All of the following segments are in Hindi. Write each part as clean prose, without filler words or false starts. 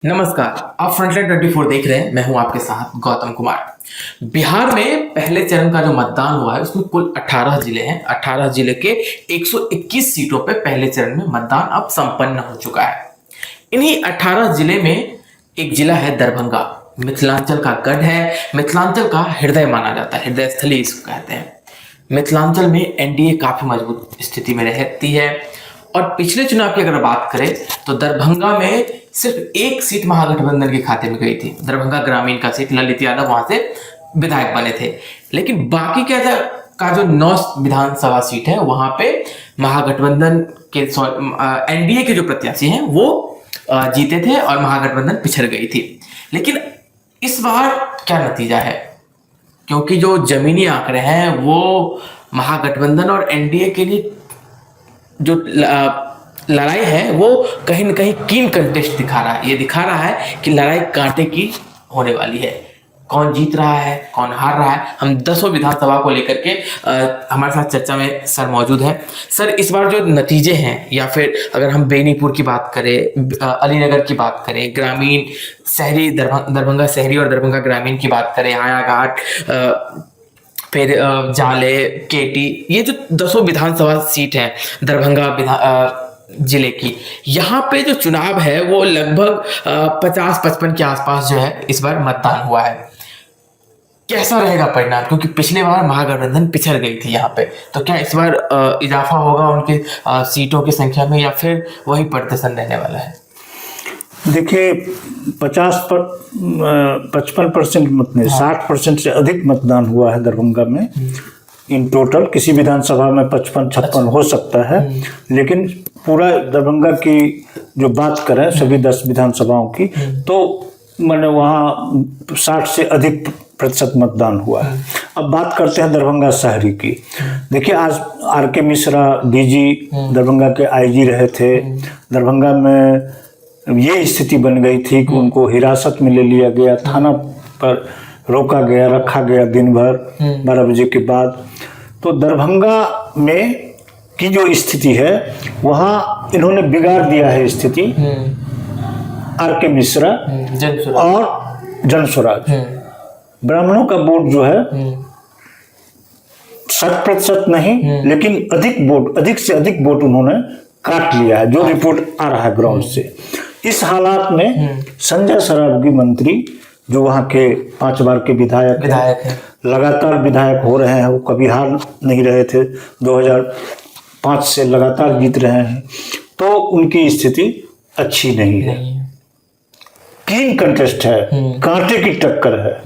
नमस्कार, आप फ्रंटलाइन 24 देख रहे हैं। मैं हूं आपके साथ गौतम कुमार। बिहार में पहले चरण का जो मतदान हुआ है उसमें कुल 18 जिले हैं। 18 जिले के 121 सीटों पे पहले चरण में मतदान अब संपन्न हो चुका है। इन्हीं 18 जिले में एक जिला है दरभंगा। मिथिलांचल का गढ़ है, मिथिलांचल का हृदय माना जाता है, हृदय स्थली इसको कहते हैं। मिथिलांचल में एनडीए काफी मजबूत स्थिति में रहती है और पिछले चुनाव की अगर बात करें तो दरभंगा में सिर्फ एक सीट महागठबंधन के खाते में गई थी। दरभंगा ग्रामीण का सीट ललित यादव वहां से विधायक बने थे, लेकिन बाकी का जो 9 विधानसभा सीट है वहां पे महागठबंधन के एनडीए के जो प्रत्याशी हैं वो जीते थे और महागठबंधन पिछड़ गई थी। लेकिन इस बार क्या नतीजा है, क्योंकि जो जमीनी आंकड़े हैं वो महागठबंधन और एनडीए के लिए जो लड़ाई है वो कहीं न कहीं कीन कंटेस्ट दिखा रहा है। ये दिखा रहा है कि लड़ाई कांटे की होने वाली है। कौन जीत रहा है, कौन हार रहा है, हम 10 विधानसभा को लेकर के हमारे साथ चर्चा में सर मौजूद हैं। सर, इस बार जो नतीजे हैं, या फिर अगर हम बेनीपुर की बात करें, अलीनगर की बात करें, ग्रामीण शहरी दरभंगा शहरी और दरभंगा ग्रामीण की बात करें, हायाघाट, फिर जाले, केटी, ये जो 10 विधानसभा सीट है दरभंगा जिले की, यहाँ पे जो चुनाव है वो लगभग 50-55 के आसपास जो है इस बार मतदान हुआ है। कैसा रहेगा परिणाम, क्योंकि पिछले बार महागठबंधन पिछड़ गई थी यहाँ पे, तो क्या इस बार इजाफा होगा उनके सीटों की संख्या में या फिर वही प्रदर्शन रहने वाला है? देखिए, 55% मत नहीं, 60% से अधिक मतदान हुआ है दरभंगा में। इन टोटल किसी विधानसभा में 55-56 हो सकता है, लेकिन पूरा दरभंगा की जो बात करें सभी 10 विधानसभाओं की, तो मैंने वहाँ 60 से अधिक प्रतिशत मतदान हुआ है। अब बात करते हैं दरभंगा शहरी की। देखिए, आज आर.के. मिश्रा डीजी दरभंगा के आईजी रहे थे। दरभंगा में ये स्थिति बन गई थी कि उनको हिरासत में ले लिया गया, थाना पर रोका गया, रखा गया दिन भर 12 बजे के बाद। तो दरभंगा में की जो स्थिति है वहाँ इन्होंने बिगाड़ दिया है स्थिति, आर.के. मिश्रा और जनस्वराज। ब्राह्मणों का वोट जो है 60% नहीं, लेकिन अधिक से अधिक वोट उन्होंने काट लिया है, जो रिपोर्ट आ रहा है ग्राउंड से। इस हालात में संजय सरावगी मंत्री, जो वहाँ के 5 बार के विधायक हैं, लगातार विधायक हो रहे हैं, वो कभी हार नहीं रहे थे, 2005 से लगातार जीत रहे हैं, तो उनकी स्थिति अच्छी नहीं है। कीन कंटेस्ट है, कांटे की टक्कर है।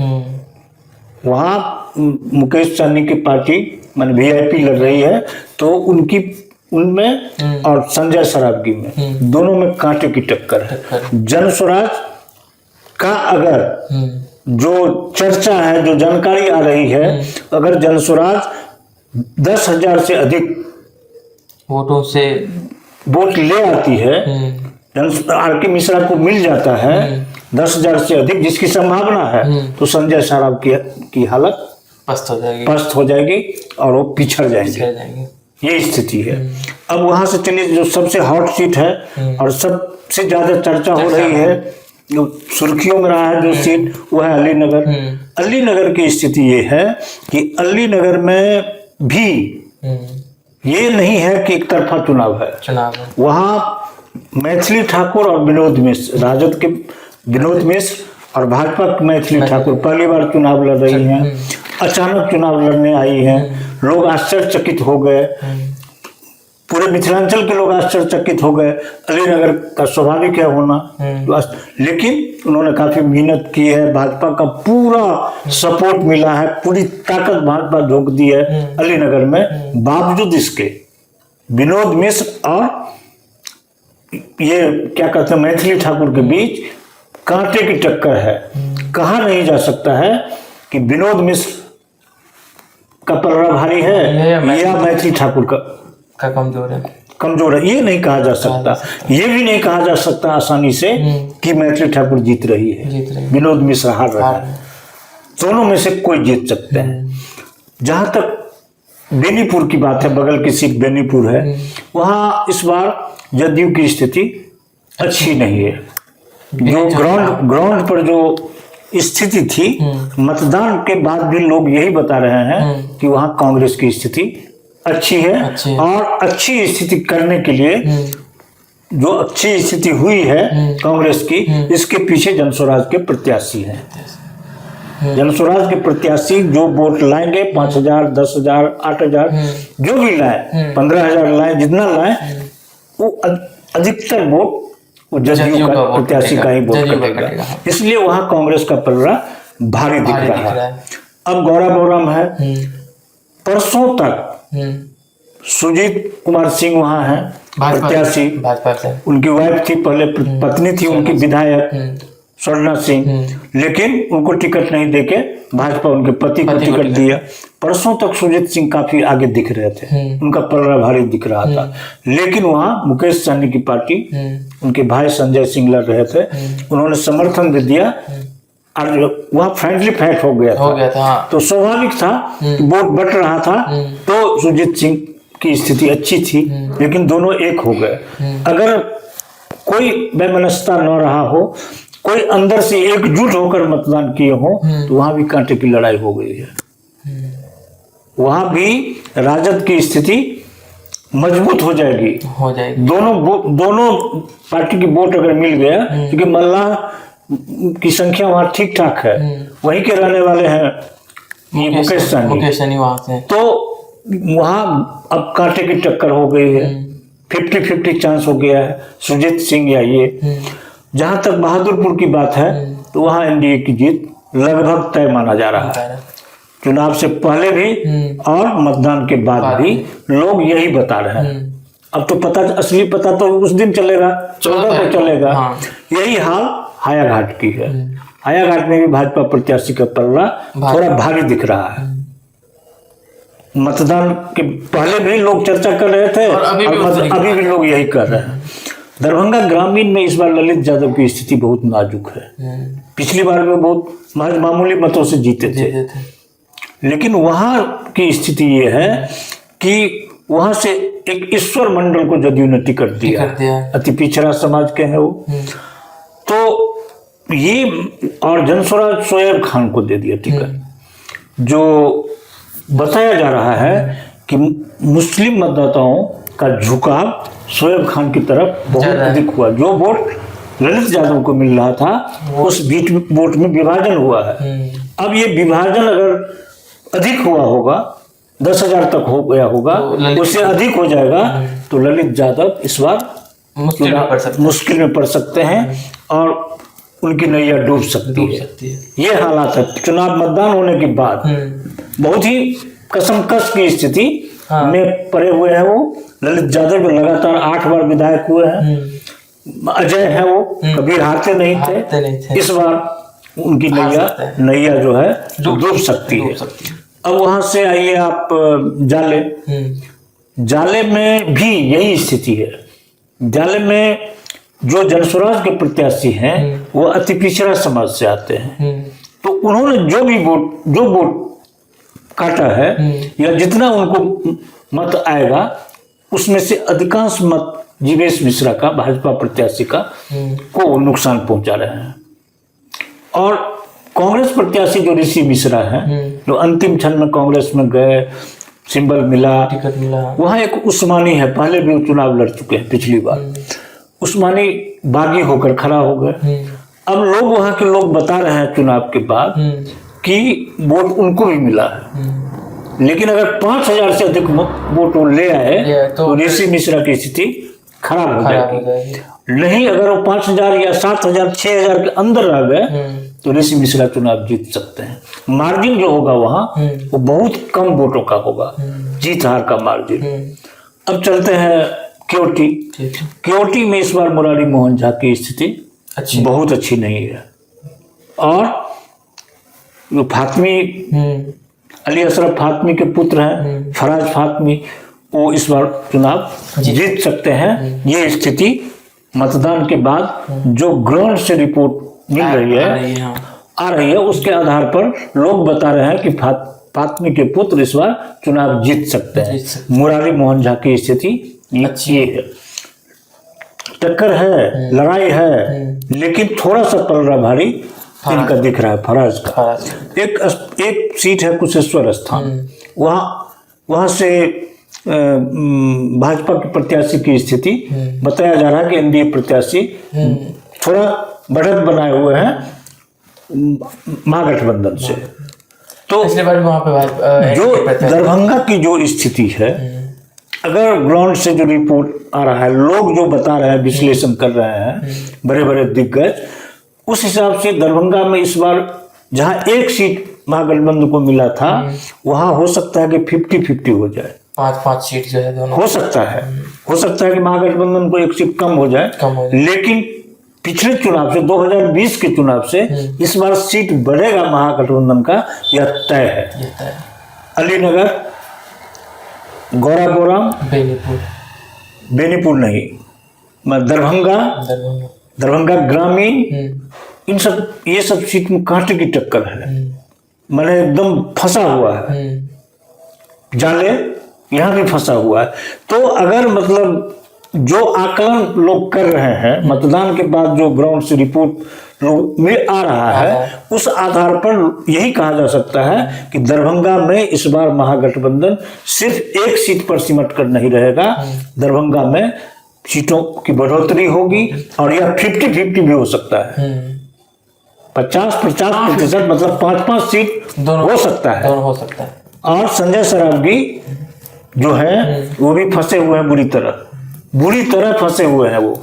वहाँ मुकेश सहनी की पार्टी माने वीआईपी लड़ रही है, तो उनमें और संजय सरावगी में, दोनों में कांटे की टक्कर है। जनस्वराज का अगर जो चर्चा है, जो जानकारी आ रही है, अगर जनस्वराज 10,000 से अधिक वोटों से वोट ले आती है, आर.के. मिश्रा को मिल जाता है 10,000 से अधिक, जिसकी संभावना है, तो संजय सरावगी की हालत पस्त हो जाएगी और वो पिछड़ जाएंगे। ये स्थिति है। अब वहां से चलिए, जो सबसे हॉट सीट है और सबसे ज्यादा चर्चा हो रही है, जो सुर्खियों में रहा है जो सीट, वो है अलीनगर। अलीनगर की स्थिति ये है कि अलीनगर में भी ये नहीं है कि एक तरफा चुनाव है। वहाँ मैथिली ठाकुर और विनोद मिश्र, राजद के विनोद मिश्र और भाजपा के मैथिली ठाकुर पहली बार चुनाव लड़ रही हैं। अचानक चुनाव लड़ने आई हैं, लोग आश्चर्यचकित हो गए, पूरे मिथिलांचल के लोग आश्चर्यचकित हो गए। अलीनगर का स्वाभाविक है होना, लेकिन उन्होंने काफी मेहनत की है, भाजपा का पूरा सपोर्ट मिला है, पूरी ताकत भाजपा झोंक दी है अलीनगर में। बावजूद इसके विनोद मिश्र और ये क्या कहते हैं मैथिली ठाकुर के बीच कांटे की टक्कर है। कहा नहीं जा सकता है कि विनोद मिश्र का पलड़ा भारी है या मैथिली ठाकुर का कमजोर है। ये नहीं कहा जा सकता। ये भी नहीं कहा जा सकता आसानी से कि मैथिली ठाकुर जीत रही है, विनोद मिश्र हार रहा है। दोनों में से कोई जीत सकते हैं। जहां तक बेनीपुर की बात है, बगल की सीट बेनीपुर है, वहां इस बार जदयू की स्थिति अच्छी नहीं है। जो ग्राउंड पर जो स्थिति थी, मतदान के बाद भी लोग यही बता रहे हैं कि वहां कांग्रेस की स्थिति अच्छी है। और अच्छी स्थिति करने के लिए जो अच्छी स्थिति हुई है कांग्रेस की, इसके पीछे जनस्वराज के प्रत्याशी हैं। जनस्वराज के प्रत्याशी जो वोट लाएंगे, 5,000, 10,000, 8,000 जो भी लाए, 15,000 लाए, जितना लाए, वो अधिकतर वोट वो जदयू का प्रत्याशी का ही वोट करेगा। इसलिए वहां कांग्रेस का पलड़ा भारी दिख रहा है। अब गौराबौराम है, परसों तक सुजीत कुमार सिंह वहां है प्रत्याशी, उनकी वाइफ थी, पहले पत्नी थी उनकी विधायक स्वर्णा सिंह, लेकिन उनको टिकट नहीं देके भाजपा उनके पति को टिकट दिया। परसों तक सुजीत सिंह काफी आगे दिख रहे थे, उनका पलड़ा भारी दिख रहा था, लेकिन वहां मुकेश सहनी की पार्टी, उनके भाई संजय सिंह लड़ रहे थे, उन्होंने समर्थन दे दिया और वहां फ्रेंडली फाइट हो गया था। तो स्वाभाविक था कि वोट बट रहा था, तो सुजीत सिंह की स्थिति अच्छी थी, लेकिन दोनों एक हो गए। अगर कोई वैमनस्यता न रहा हो, कोई अंदर से एकजुट होकर मतदान किए हो, तो वहां भी कांटे की लड़ाई हो गई है। वहां भी राजद की स्थिति मजबूत हो जाएगी। दोनों पार्टी की वोट अगर मिल गया, क्योंकि मल्लाह की संख्या वहां ठीक ठाक है, वहीं के रहने वाले हैं ये मुकेश सहनी वहां से, तो वहां अब कांटे की टक्कर हो गई है। 50-50 चांस हो गया है सुजीत सिंह या ये। जहां तक बहादुरपुर की बात है, तो वहां एनडीए की जीत लगभग तय माना जा रहा है। चुनाव से पहले भी और मतदान के बाद भी लोग यही बता रहे हैं। अब तो पता, असली पता तो उस दिन चलेगा, 14 को चलेगा। यही हाल हायाघाट की है। हायाघाट में भी भाजपा प्रत्याशी का पलड़ा थोड़ा भारी दिख रहा है। मतदान के पहले भी लोग चर्चा कर रहे थे और अभी भी लोग यही कर रहे हैं। दरभंगा ग्रामीण में इस बार ललित यादव की स्थिति बहुत नाजुक है। पिछली बार में बहुत मामूली मतों से जीते थे, लेकिन वहां की स्थिति ये है कि वहां से एक ईश्वर मंडल को जदयू ने टिकट दिया, अति पिछड़ा समाज के हैं वो, तो ये और जनस्वराज शोएब खान को दे दिया टिकट। जो बताया जा रहा है कि मुस्लिम मतदाताओं का झुकाव शोएब खान की तरफ बहुत अधिक हुआ। जो वोट ललित यादव को मिल रहा था, उस वोट में विभाजन हुआ है। अब ये विभाजन अगर अधिक हुआ होगा, 10,000 तक हो गया होगा, उससे अधिक हो जाएगा, तो ललित यादव इस बार मुश्किल में पड़ सकते हैं और उनकी नैया डूब सकती है। ये हालात है। चुनाव मतदान होने के बाद बहुत ही कसमकस की स्थिति में पड़े हुए हैं वो। ललित यादव लगातार 8 बार विधायक हुए हैं, अजय है वो, कभी हारते नहीं थे। इस बार उनकी नैया जो है डूब सकती है। अब वहां से आइए आप जाले में भी यही स्थिति है। जाले में जो जनस्वराज के प्रत्याशी हैं, वो अति पिछड़ा समाज से आते हैं, तो उन्होंने जो वोट काटा है, या जितना उनको मत आएगा, उसमें से अधिकांश मत जीवेश मिश्रा का, भाजपा प्रत्याशी का, को नुकसान पहुंचा रहे हैं। और कांग्रेस प्रत्याशी जो ऋषि मिश्रा हैं, जो अंतिम क्षण में कांग्रेस में गए, सिंबल मिला, टिकट मिला, वहां एक उस्मानी है, पहले भी वो चुनाव लड़ चुके हैं पिछली बार। उस्मानी बागी होकर खड़ा हो गए। अब लोग, वहां के लोग बता रहे हैं चुनाव के बाद कि वोट उनको भी मिला है, लेकिन अगर 5,000 से अधिक वोट वो ले आए तो ऋषि मिश्रा की स्थिति खराब हो जाएगी। नहीं, अगर वो 5,000 या 7,000, 6,000 के अंदर रह गए, तो ऋषि मिश्रा चुनाव जीत सकते हैं। मार्जिन जो होगा वहां, वो बहुत कम वोटों का होगा, जीत हार का मार्जिन। अब चलते हैं केवटी में इस बार मुरारी मोहन झा की स्थिति बहुत अच्छी नहीं है। और जो फातमी, अली अशरफ फातमी के पुत्र हैं फराज फातमी, वो इस बार चुनाव जीत सकते हैं। ये स्थिति मतदान के बाद जो ग्राउंड से रिपोर्ट मिल रही है, आ रही है, उसके आधार पर लोग बता रहे हैं कि फातमी के पुत्र इस बार चुनाव जीत सकते हैं। मुरारी मोहन झा की स्थिति ये है। टक्कर है, लड़ाई है, लेकिन थोड़ा सा पलड़ा भारी इनका दिख रहा है फराज का। एक सीट है कुशेश्वर स्थान, वहां से भाजपा के प्रत्याशी की स्थिति बताया जा रहा है कि एनडीए प्रत्याशी थोड़ा बढ़त बनाए हुए हैं महागठबंधन से। तो वहां पे जो दरभंगा की जो स्थिति है, अगर ग्राउंड से जो रिपोर्ट आ रहा है, लोग जो बता रहे हैं, विश्लेषण कर रहे हैं बड़े बड़े दिग्गज, उस हिसाब से दरभंगा में इस बार जहां एक सीट महागठबंधन को मिला था, वहां हो सकता है कि 50-50 हो जाए। 5-5 सीट जो है दोनों हो सकता है कि महागठबंधन को एक सीट कम हो जाए, लेकिन पिछले चुनाव से 2020 के चुनाव से इस बार सीट बढ़ेगा महागठबंधन का, यह तय है। अलीनगर, गौराबोराम, बेनीपुर नहीं, दरभंगा ग्रामीण, ये सब सीट में कांटे की टक्कर है, मैंने एकदम फंसा हुआ है। जाले यहाँ भी फंसा हुआ है। तो अगर मतलब जो आकलन लोग कर रहे हैं, मतदान के बाद जो ग्राउंड से रिपोर्ट लोग में आ रहा है, उस आधार पर यही कहा जा सकता है कि दरभंगा में इस बार महागठबंधन सिर्फ एक सीट पर सिमट कर नहीं रहेगा। दरभंगा में सीटों की बढ़ोतरी होगी और यह 50-50 भी हो सकता है। 50-50% मतलब 5-5 सीट हो सकता है। और संजय सरावगी जो है वो भी फंसे हुए हैं, बुरी तरह फंसे हुए हैं वो।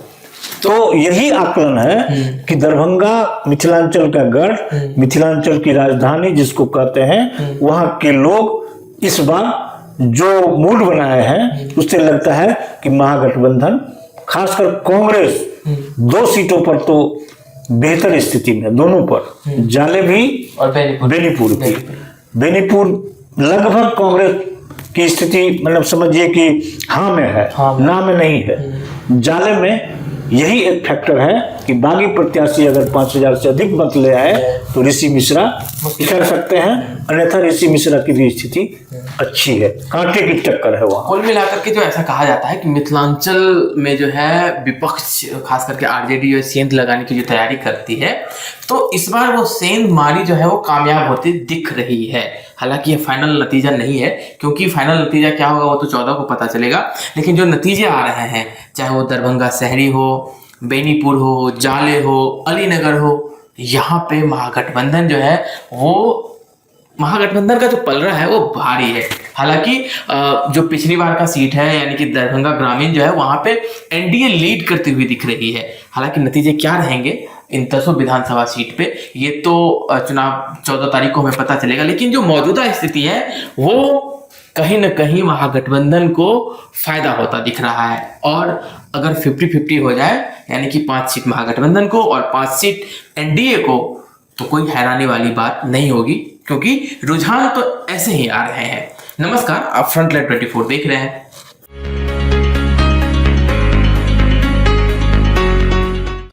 तो यही आकलन है कि दरभंगा मिथिलांचल का गढ़, मिथिलांचल की राजधानी जिसको कहते हैं, वहां के लोग इस बार जो मूड बनाए हैं, उससे लगता है कि महागठबंधन, खासकर कांग्रेस 2 सीटों पर तो बेहतर स्थिति में, दोनों पर, जाले भी और बेनीपुर भी। बेनीपुर लगभग कांग्रेस की स्थिति मतलब समझिए कि हाँ में है, ना में नहीं है। जाले में यही एक फैक्टर है कि बागी प्रत्याशी अगर 5000 से अधिक मत ले आए तो ऋषि मिश्रा कर सकते हैं, अन्यथा ऋषि मिश्रा की भी स्थिति अच्छी है, कांटे की टक्कर है वहाँ। कुल मिलाकर के जो ऐसा कहा जाता है कि मिथिलांचल में जो है विपक्ष खास करके आरजेडी जो सेंध लगाने की जो तैयारी करती है, तो इस बार वो सेंध मारी जो है वो कामयाब होती दिख रही है। हालांकि ये फाइनल नतीजा नहीं है, क्योंकि फाइनल नतीजा क्या होगा वो तो 14 को पता चलेगा, लेकिन जो नतीजे आ रहे हैं, चाहे वो दरभंगा शहरी हो, बेनीपुर हो, जाले हो, अलीनगर हो, यहाँ पे महागठबंधन जो है वो, महागठबंधन का जो पलड़ा है वो भारी है। हालांकि जो पिछली बार का सीट है यानी कि दरभंगा ग्रामीण जो है वहां पे एनडीए लीड करती हुई दिख रही है। हालांकि नतीजे क्या रहेंगे इन 10 विधानसभा सीट पे, ये तो चुनाव 14 तारीख को हमें पता चलेगा, लेकिन जो मौजूदा स्थिति है वो कहीं ना कहीं महागठबंधन को फायदा होता दिख रहा है। और अगर 50-50 हो जाए यानी कि 5 सीट महागठबंधन को और 5 सीट एनडीए को, तो कोई हैरानी वाली बात नहीं होगी, क्योंकि रुझान तो ऐसे ही आ रहे हैं। नमस्कार, आप फ्रंटलाइन 24 देख रहे हैं।